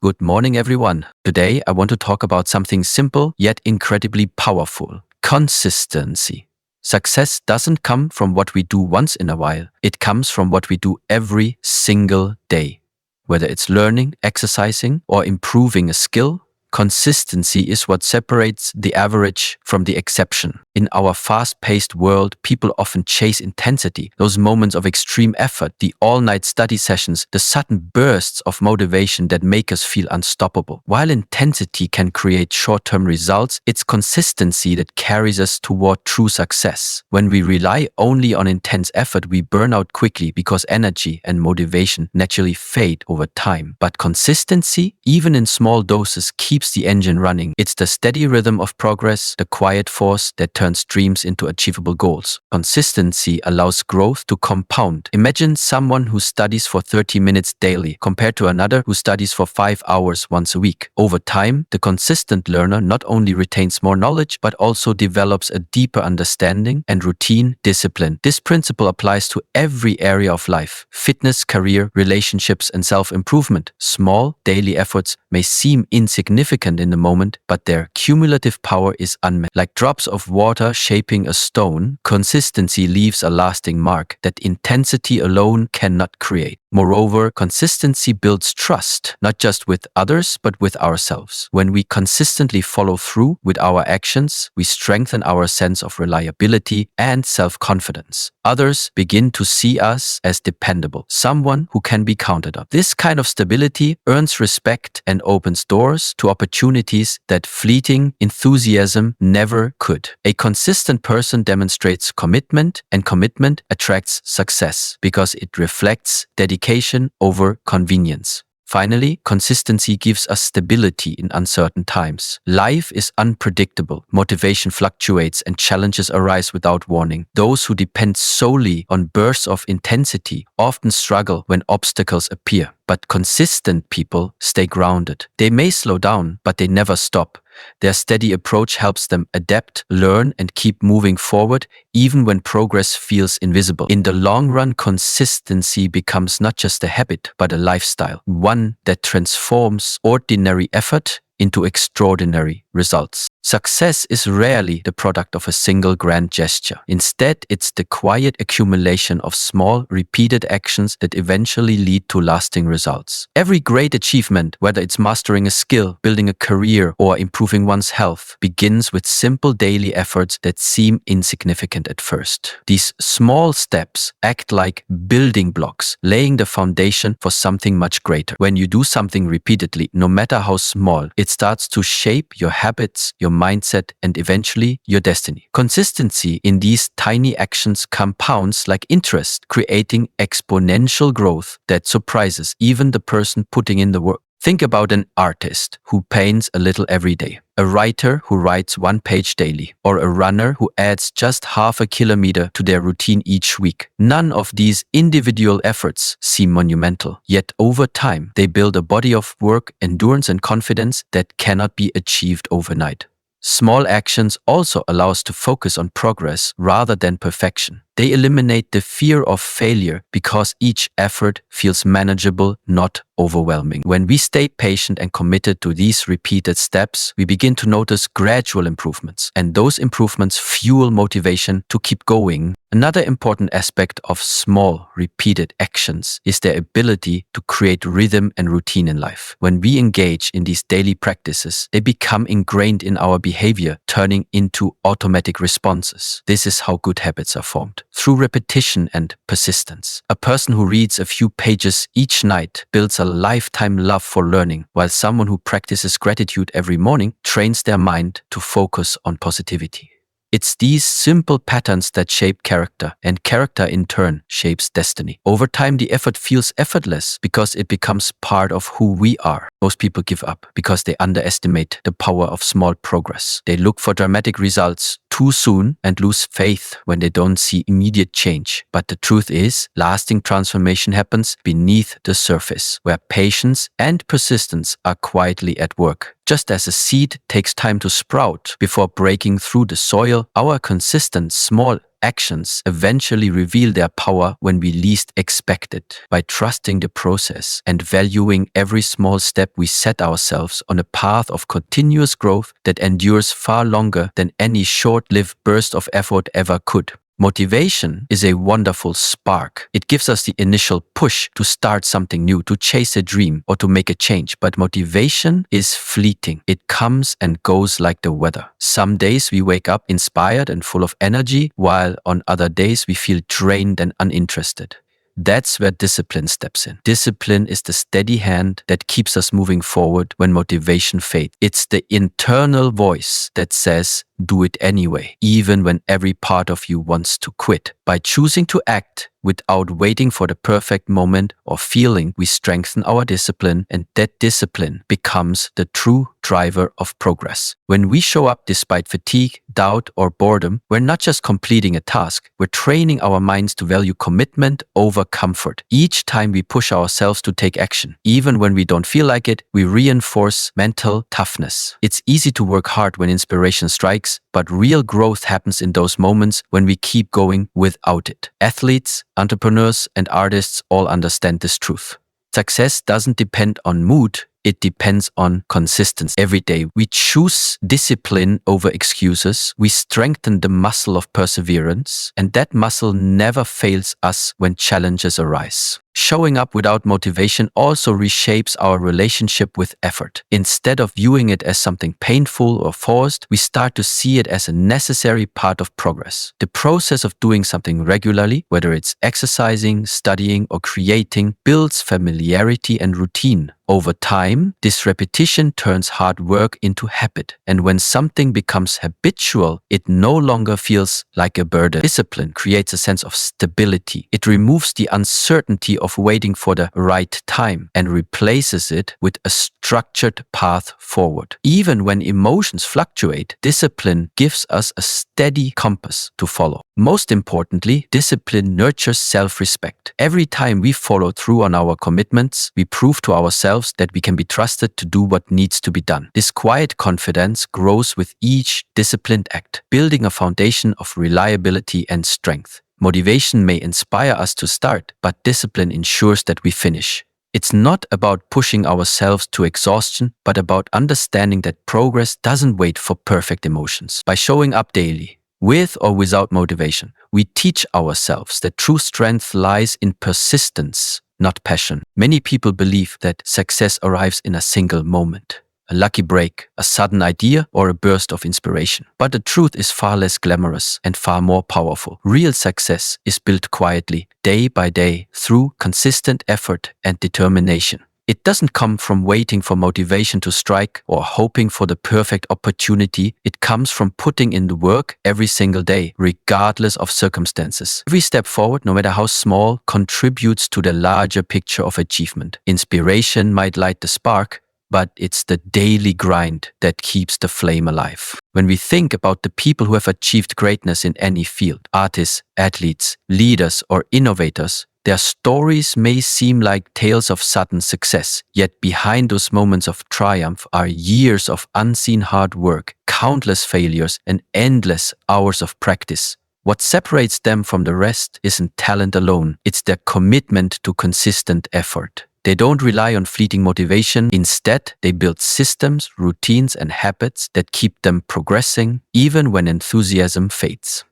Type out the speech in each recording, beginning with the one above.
Good morning, everyone. Today, I want to talk about something simple yet incredibly powerful: consistency. Success doesn't come from what we do once in a while, it comes from what we do every single day. Whether it's learning, exercising, or improving a skill, consistency is what separates the average from the exception. In our fast-paced world, people often chase intensity, those moments of extreme effort, the all-night study sessions, the sudden bursts of motivation that make us feel unstoppable. While intensity can create short-term results, it's consistency that carries us toward true success. When we rely only on intense effort, we burn out quickly because energy and motivation naturally fade over time. But consistency, even in small doses, keeps the engine running. It's the steady rhythm of progress, the quiet force that turns dreams into achievable goals. Consistency allows growth to compound. Imagine someone who studies for 30 minutes daily compared to another who studies for 5 hours once a week. Over time, the consistent learner not only retains more knowledge, but also develops a deeper understanding and routine discipline. This principle applies to every area of life: fitness, career, relationships, and self-improvement. Small daily efforts may seem insignificant in the moment, but their cumulative power is unmatched. Like drops of water shaping a stone, consistency leaves a lasting mark that intensity alone cannot create. Moreover, consistency builds trust, not just with others, but with ourselves. When we consistently follow through with our actions, we strengthen our sense of reliability and self-confidence. Others begin to see us as dependable, someone who can be counted on. This kind of stability earns respect and opens doors to opportunities that fleeting enthusiasm never could. A consistent person demonstrates commitment, and commitment attracts success because it reflects dedication over convenience. Finally, consistency gives us stability in uncertain times. Life is unpredictable, motivation fluctuates, and challenges arise without warning. Those who depend solely on bursts of intensity often struggle when obstacles appear. But consistent people stay grounded. They may slow down, but they never stop. Their steady approach helps them adapt, learn, and keep moving forward, even when progress feels invisible. In the long run, consistency becomes not just a habit, but a lifestyle, one that transforms ordinary effort into extraordinary results. Success is rarely the product of a single grand gesture. Instead, it's the quiet accumulation of small, repeated actions that eventually lead to lasting results. Every great achievement, whether it's mastering a skill, building a career, or improving one's health, begins with simple daily efforts that seem insignificant at first. These small steps act like building blocks, laying the foundation for something much greater. When you do something repeatedly, no matter how small, it starts to shape your habits, your mindset, and eventually your destiny. Consistency in these tiny actions compounds like interest, creating exponential growth that surprises even the person putting in the work. Think about an artist who paints a little every day, a writer who writes 1 page daily, or a runner who adds just half a kilometer to their routine each week. None of these individual efforts seem monumental, yet over time they build a body of work, endurance, and confidence that cannot be achieved overnight. Small actions also allow us to focus on progress rather than perfection. They eliminate the fear of failure because each effort feels manageable, not overwhelming. When we stay patient and committed to these repeated steps, we begin to notice gradual improvements, and those improvements fuel motivation to keep going. Another important aspect of small, repeated actions is their ability to create rhythm and routine in life. When we engage in these daily practices, they become ingrained in our behavior, turning into automatic responses. This is how good habits are formed, through repetition and persistence. A person who reads a few pages each night builds a lifetime love for learning, while someone who practices gratitude every morning trains their mind to focus on positivity. It's these simple patterns that shape character, and character in turn shapes destiny. Over time, the effort feels effortless because it becomes part of who we are. Most people give up because they underestimate the power of small progress. They look for dramatic results too soon and lose faith when they don't see immediate change. But the truth is, lasting transformation happens beneath the surface, where patience and persistence are quietly at work. Just as a seed takes time to sprout before breaking through the soil, our consistent small actions eventually reveal their power when we least expect it. By trusting the process and valuing every small step, we set ourselves on a path of continuous growth that endures far longer than any short-lived burst of effort ever could. Motivation is a wonderful spark. It gives us the initial push to start something new, to chase a dream, or to make a change. But motivation is fleeting. It comes and goes like the weather. Some days we wake up inspired and full of energy, while on other days we feel drained and uninterested. That's where discipline steps in. Discipline is the steady hand that keeps us moving forward when motivation fades. It's the internal voice that says, do it anyway, even when every part of you wants to quit. By choosing to act without waiting for the perfect moment or feeling, we strengthen our discipline, and that discipline becomes the true driver of progress. When we show up despite fatigue, doubt, or boredom, we're not just completing a task, we're training our minds to value commitment over comfort. Each time we push ourselves to take action, even when we don't feel like it, we reinforce mental toughness. It's easy to work hard when inspiration strikes, but real growth happens in those moments when we keep going without it. Athletes, entrepreneurs, and artists all understand this truth. Success doesn't depend on mood, it depends on consistency. Every day we choose discipline over excuses. We strengthen the muscle of perseverance, and that muscle never fails us when challenges arise. Showing up without motivation also reshapes our relationship with effort. Instead of viewing it as something painful or forced, we start to see it as a necessary part of progress. The process of doing something regularly, whether it's exercising, studying, or creating, builds familiarity and routine. Over time, this repetition turns hard work into habit. And when something becomes habitual, it no longer feels like a burden. Discipline creates a sense of stability. It removes the uncertainty of waiting for the right time and replaces it with a structured path forward. Even when emotions fluctuate, discipline gives us a steady compass to follow. Most importantly, discipline nurtures self-respect. Every time we follow through on our commitments, we prove to ourselves that we can be trusted to do what needs to be done. This quiet confidence grows with each disciplined act, building a foundation of reliability and strength. Motivation may inspire us to start, but discipline ensures that we finish. It's not about pushing ourselves to exhaustion, but about understanding that progress doesn't wait for perfect emotions. By showing up daily, with or without motivation, we teach ourselves that true strength lies in persistence, not passion. Many people believe that success arrives in a single moment. A lucky break, a sudden idea, or a burst of inspiration. But the truth is far less glamorous and far more powerful. Real success is built quietly, day by day, through consistent effort and determination. It doesn't come from waiting for motivation to strike or hoping for the perfect opportunity. It comes from putting in the work every single day, regardless of circumstances. Every step forward, no matter how small, contributes to the larger picture of achievement. Inspiration might light the spark, but it's the daily grind that keeps the flame alive. When we think about the people who have achieved greatness in any field, artists, athletes, leaders, or innovators, their stories may seem like tales of sudden success, yet behind those moments of triumph are years of unseen hard work, countless failures, and endless hours of practice. What separates them from the rest isn't talent alone, it's their commitment to consistent effort. They don't rely on fleeting motivation. Instead, they build systems, routines, and habits that keep them progressing, even when enthusiasm fades.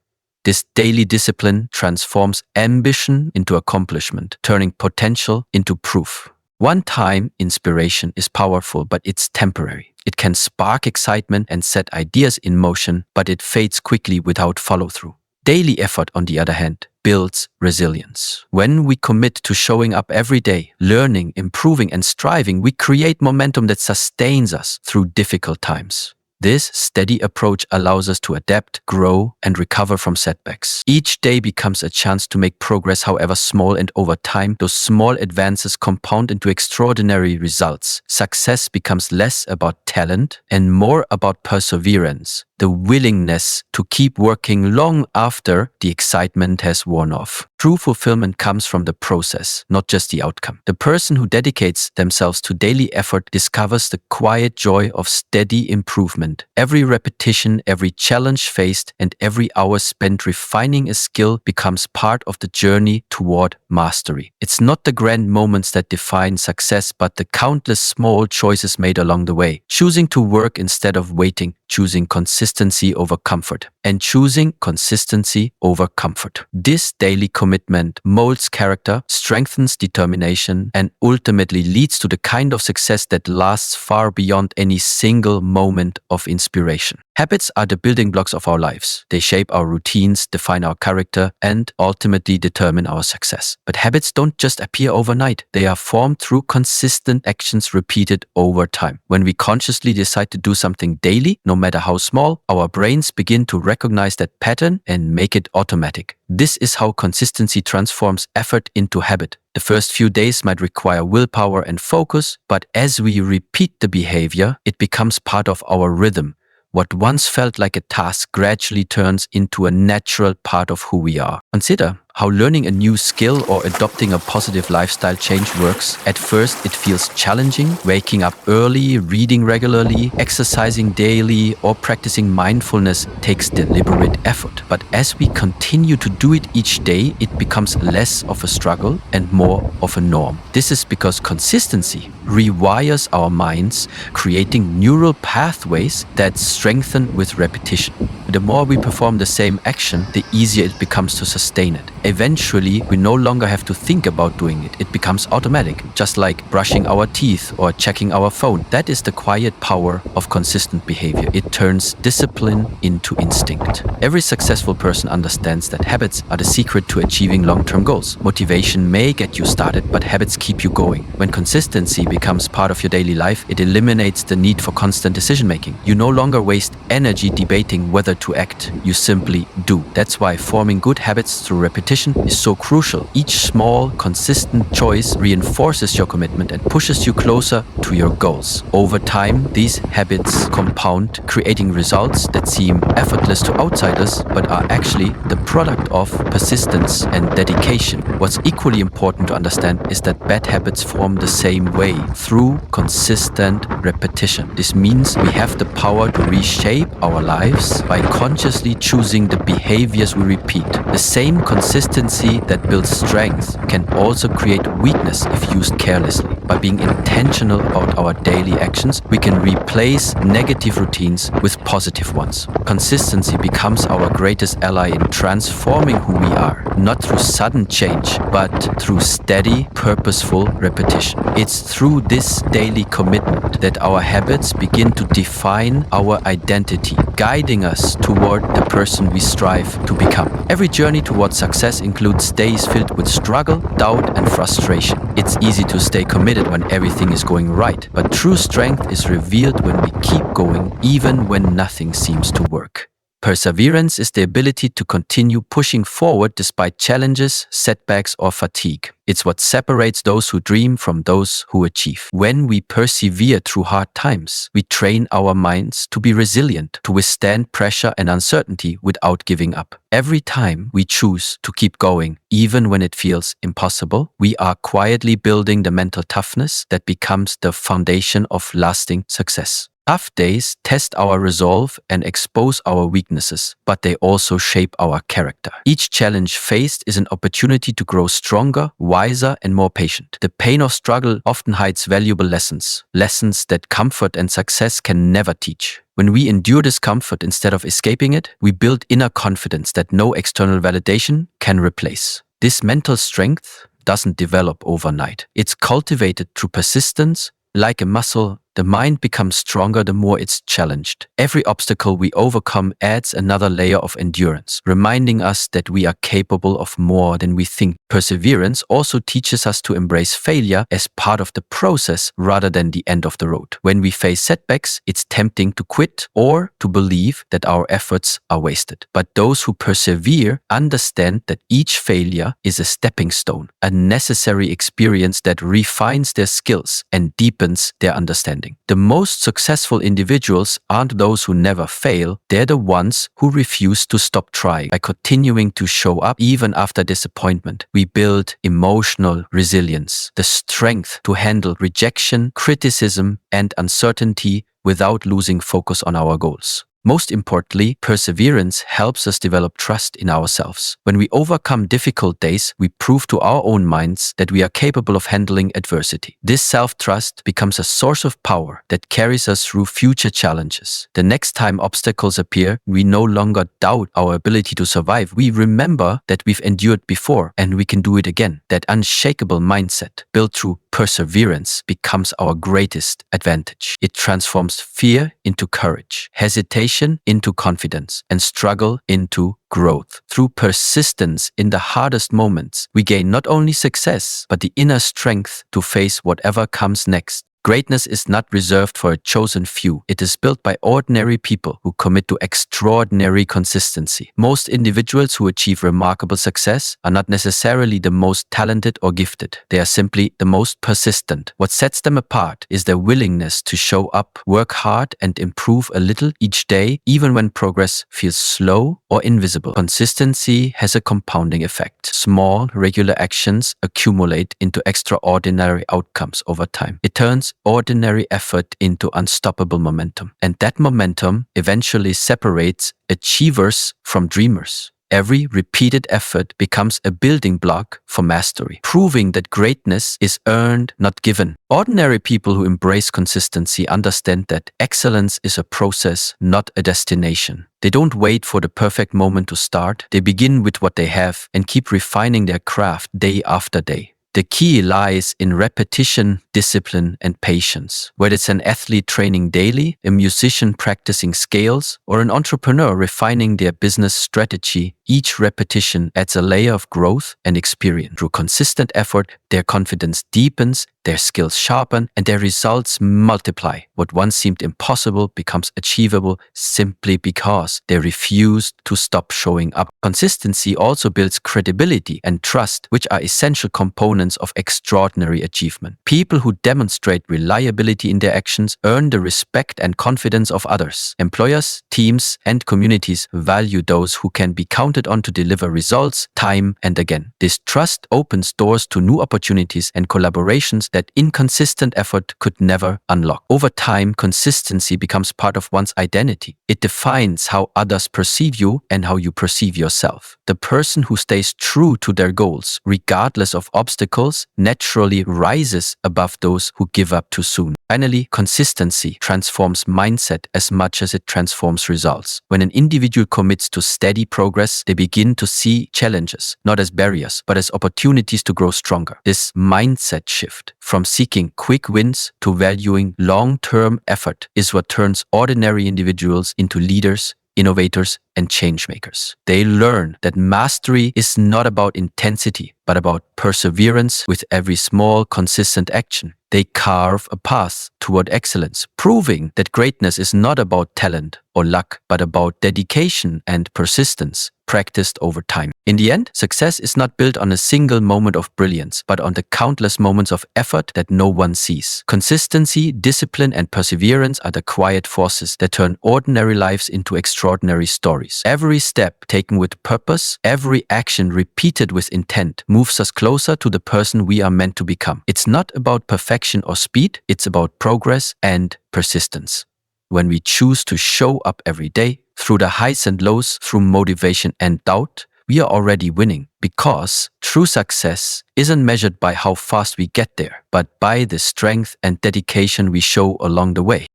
This daily discipline transforms ambition into accomplishment, turning potential into proof. One-time inspiration is powerful, but it's temporary. It can spark excitement and set ideas in motion, but it fades quickly without follow-through. Daily effort, on the other hand, builds resilience. When we commit to showing up every day, learning, improving, and striving, we create momentum that sustains us through difficult times. This steady approach allows us to adapt, grow, and recover from setbacks. Each day becomes a chance to make progress, however small, and over time, those small advances compound into extraordinary results. Success becomes less about talent talent and more about perseverance, the willingness to keep working long after the excitement has worn off. True fulfillment comes from the process, not just the outcome. The person who dedicates themselves to daily effort discovers the quiet joy of steady improvement. Every repetition, every challenge faced, and every hour spent refining a skill becomes part of the journey toward mastery. It's not the grand moments that define success, but the countless small choices made along the way. Choosing to work instead of waiting, choosing consistency over comfort, and choosing consistency over comfort. This daily commitment molds character, strengthens determination, and ultimately leads to the kind of success that lasts far beyond any single moment of inspiration. Habits are the building blocks of our lives. They shape our routines, define our character, and ultimately determine our success. But habits don't just appear overnight. They are formed through consistent actions repeated over time. When we consciously decide to do something daily, no matter how small, our brains begin to recognize that pattern and make it automatic. This is how consistency transforms effort into habit. The first few days might require willpower and focus, but as we repeat the behavior, it becomes part of our rhythm. What once felt like a task gradually turns into a natural part of who we are. Consider how learning a new skill or adopting a positive lifestyle change works. At first, it feels challenging. Waking up early, reading regularly, exercising daily, or practicing mindfulness takes deliberate effort. But as we continue to do it each day, it becomes less of a struggle and more of a norm. This is because consistency rewires our minds, creating neural pathways that strengthen with repetition. The more we perform the same action, the easier it becomes to sustain it. Eventually, we no longer have to think about doing it. It becomes automatic, just like brushing our teeth or checking our phone. That is the quiet power of consistent behavior. It turns discipline into instinct. Every successful person understands that habits are the secret to achieving long-term goals. Motivation may get you started, but habits keep you going. When consistency becomes part of your daily life, it eliminates the need for constant decision-making. You no longer waste energy debating whether to act. You simply do. That's why forming good habits through repetition is so crucial. Each small, consistent choice reinforces your commitment and pushes you closer to your goals. Over time, these habits compound, creating results that seem effortless to outsiders, but are actually the product of persistence and dedication. What's equally important to understand is that bad habits form the same way, through consistent repetition. This means we have the power to reshape our lives by consciously choosing the behaviors we repeat. The same consistency that builds strength can also create weakness if used carelessly. By being intentional about our daily actions, we can replace negative routines with positive ones. Consistency becomes our greatest ally in transforming who we are, not through sudden change, but through steady, purposeful repetition. It's through this daily commitment that our habits begin to define our identity, guiding us toward the person we strive to become. Every journey towards success includes days filled with struggle, doubt, and frustration. It's easy to stay committed when everything is going right, but true strength is revealed when we keep going, even when nothing seems to work. Perseverance is the ability to continue pushing forward despite challenges, setbacks, or fatigue. It's what separates those who dream from those who achieve. When we persevere through hard times, we train our minds to be resilient, to withstand pressure and uncertainty without giving up. Every time we choose to keep going, even when it feels impossible, we are quietly building the mental toughness that becomes the foundation of lasting success. Tough days test our resolve and expose our weaknesses, but they also shape our character. Each challenge faced is an opportunity to grow stronger, wiser, and more patient. The pain of struggle often hides valuable lessons that comfort and success can never teach. When we endure discomfort instead of escaping it, we build inner confidence that no external validation can replace. This mental strength doesn't develop overnight. It's cultivated through persistence. Like a muscle, the mind becomes stronger the more it's challenged. Every obstacle we overcome adds another layer of endurance, reminding us that we are capable of more than we think. Perseverance also teaches us to embrace failure as part of the process rather than the end of the road. When we face setbacks, it's tempting to quit or to believe that our efforts are wasted. But those who persevere understand that each failure is a stepping stone, a necessary experience that refines their skills and deepens their understanding. understanding. The most successful individuals aren't those who never fail, they're the ones who refuse to stop trying. By continuing to show up even after disappointment, we build emotional resilience, the strength to handle rejection, criticism, and uncertainty without losing focus on our goals. Most importantly, perseverance helps us develop trust in ourselves. When we overcome difficult days, we prove to our own minds that we are capable of handling adversity. This self-trust becomes a source of power that carries us through future challenges. The next time obstacles appear, we no longer doubt our ability to survive. We remember that we've endured before and we can do it again. That unshakable mindset, built through perseverance, becomes our greatest advantage. It transforms fear into courage, hesitation into confidence, and struggle into growth. Through persistence in the hardest moments, we gain not only success, but the inner strength to face whatever comes next. Greatness is not reserved for a chosen few. It is built by ordinary people who commit to extraordinary consistency. Most individuals who achieve remarkable success are not necessarily the most talented or gifted. They are simply the most persistent. What sets them apart is their willingness to show up, work hard, and improve a little each day, even when progress feels slow or invisible. Consistency has a compounding effect. Small, regular actions accumulate into extraordinary outcomes over time. It turns ordinary effort into unstoppable momentum. And that momentum eventually separates achievers from dreamers. Every repeated effort becomes a building block for mastery, proving that greatness is earned, not given. Ordinary people who embrace consistency understand that excellence is a process, not a destination. They don't wait for the perfect moment to start. They begin with what they have and keep refining their craft day after day. The key lies in repetition, discipline, and patience. Whether it's an athlete training daily, a musician practicing scales, or an entrepreneur refining their business strategy, each repetition adds a layer of growth and experience. Through consistent effort, their confidence deepens, their skills sharpen, and their results multiply. What once seemed impossible becomes achievable simply because they refused to stop showing up. Consistency also builds credibility and trust, which are essential components of extraordinary achievement. People who demonstrate reliability in their actions earn the respect and confidence of others. Employers, teams, and communities value those who can be counted on to deliver results time and again. This trust opens doors to new opportunities and collaborations that inconsistent effort could never unlock. Over time, consistency becomes part of one's identity. It defines how others perceive you and how you perceive yourself. The person who stays true to their goals, regardless of obstacles, naturally rises above those who give up too soon. Finally, consistency transforms mindset as much as it transforms results. When an individual commits to steady progress, they begin to see challenges, not as barriers, but as opportunities to grow stronger. This mindset shift from seeking quick wins to valuing long-term effort is what turns ordinary individuals into leaders, innovators, and change makers. They learn that mastery is not about intensity, but about perseverance with every small, consistent action. They carve a path toward excellence, proving that greatness is not about talent or luck, but about dedication and persistence practiced over time. In the end, success is not built on a single moment of brilliance, but on the countless moments of effort that no one sees. Consistency, discipline, and perseverance are the quiet forces that turn ordinary lives into extraordinary stories. Every step taken with purpose, every action repeated with intent, moves us closer to the person we are meant to become. It's not about perfection or speed, it's about progress and persistence. When we choose to show up every day, through the highs and lows, through motivation and doubt, we are already winning, because true success isn't measured by how fast we get there, but by the strength and dedication we show along the way.